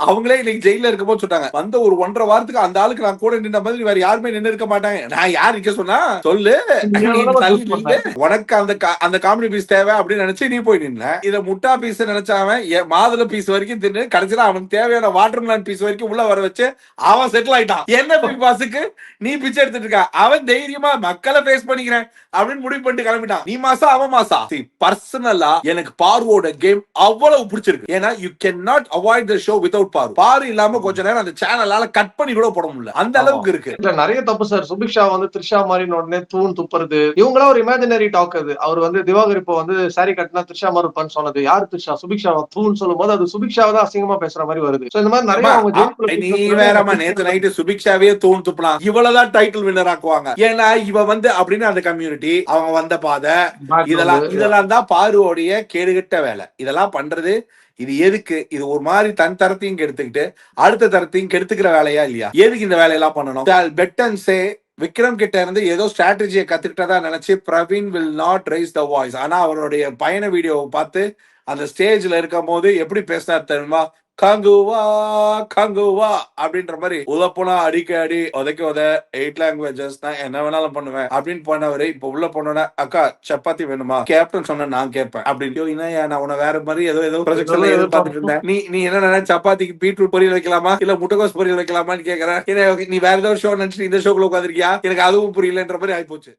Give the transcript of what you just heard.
அவங்களே இன்னைக்கு ஜெயில இருக்கும்போது சொல்றாங்க, வந்த ஒரு 1.5 வாரத்துக்கு அந்த ஆளுக்கு நான் கூட நின்ற மாதிரி வேற யாருமே நின்னு இருக்க மாட்டாங்க. நான் யார் நிக்க சொன்னா சொல்லு, நீ தள்ளி நில்லு. உனக்கு அந்த காமெடி பீஸ் தேவை அப்படின்னு நினைச்சு நீ போய் நின்ன. இத முட்டா பீஸ் நினைச்சாவன் மாதுளை பீஸ் வரைக்கும் தின்னு கடைசியில அவனுக்கு தேவையான வாட்டர்மெலன் பீஸ் வரைக்கும் உள்ள வர வச்சு அவன் செட்டில் ஆயிட்டான். என்ன பிக் பாஸுக்கு நீ பிச்சை எடுத்துட்டு இருக்க? அவன் தைரியமா மக்களை ஃபேஸ் பண்ணிக்கிறேன் அப்படின்னு முடிவு பண்ணிட்டு கிளம்பிட்டான். நீ மாசா அவன் மாசா. பர்சனலா எனக்கு பார்வோட கேம் அவ்வளவு பிடிச்சிருக்கு. ஏன்னா you can not avoid the show without பாரு. பாரு இல்லாம கொஞ்ச நேரம் அந்த சேனலால கட் பண்ணி கூட போட முடியல. அந்த அளவுக்கு இருக்கு. இல்ல நிறைய தப்பு சார். சுபிக்ஷா வந்து த்ரிஷா மாதிரி உடனே தூண் துப்புறது, இவங்களாம் ஒரு இமேஜினரி டாக். அது அவர் வந்து திவாகர் இப்போ வந்து சாரி கட்டினா த்ரிஷா மாதிரி இருப்பான்னு சொன்னது யாரு? த்ரிஷா. சுபிக்ஷா தூண் சொல்லும் போது அது சுபிக்ஷாவை தான் அசிங்கமா பேசுற மாதிரி வருது. இந்த மாதிரி நிறைய அவங்க நீ வேறமா நேத்து நைட்டு சுபிக்ஷாவே தூண் துப்பலாம். இவ்வளவுதான் டைட்டில் வின்னர் ஆக்குவாங்க. ஏன்னா இவ வந்து அப்படின்னு அந்த கம்யூனிட்டி அவங்க வந்த பாதை இதெல்லாம் தான் பாருவோடைய கேடுகட்ட வேலை. இதெல்லாம் பண்றது இது எதுக்கு? இது ஒரு மாதிரி தன் தரத்தையும் கெடுத்துக்கிட்டு அடுத்த தரத்தையும் கெடுத்துக்கிற வேலையா இல்லையா? எதுக்கு இந்த வேலையெல்லாம் பண்ணணும்? பெட்டன்ஸே விக்ரம் கிட்ட இருந்து ஏதோ ஸ்ட்ராட்டஜியை கத்துக்கிட்டதா நினைச்சு Praveen will not raise the voice. ஆனா அவருடைய பயண வீடியோவை பார்த்து அந்த ஸ்டேஜ்ல இருக்கும் போது எப்படி பேசினார் தெரியுமா? கங்குவா கங்குவா அப்படின்ற மாதிரி உதப்புனா அடிக்கடி உதைக்க 8 லாங்குவேஜஸ் தான் என்ன வேணாலும் பண்ணுவேன் அப்படின்னு போனவரு இப்ப உள்ள போனோட அக்கா சப்பாத்தி வேணுமா கேப்டன் சொன்ன நான் கேட்பேன் அப்படின்னு. நான் உன வேற மாதிரி ஏதோ ப்ரொஜெக்ட்ல எதிர்பார்த்துட்டு இருந்தேன். நீ என்ன சப்பாத்திக்கு பீட்ரூட் பொரியல் வைக்கலாமா இல்ல முட்டைகோஸ் பொரியல் வைக்கலாமான்னு கேக்குறேன். நீ வேற ஏதோ ஷோ நினைச்சு இந்த ஷோக்குள்ள உட்காந்துருக்கியா? எனக்கு அதுவும் புரியலன்ற மாதிரி ஆயிப்போச்சு.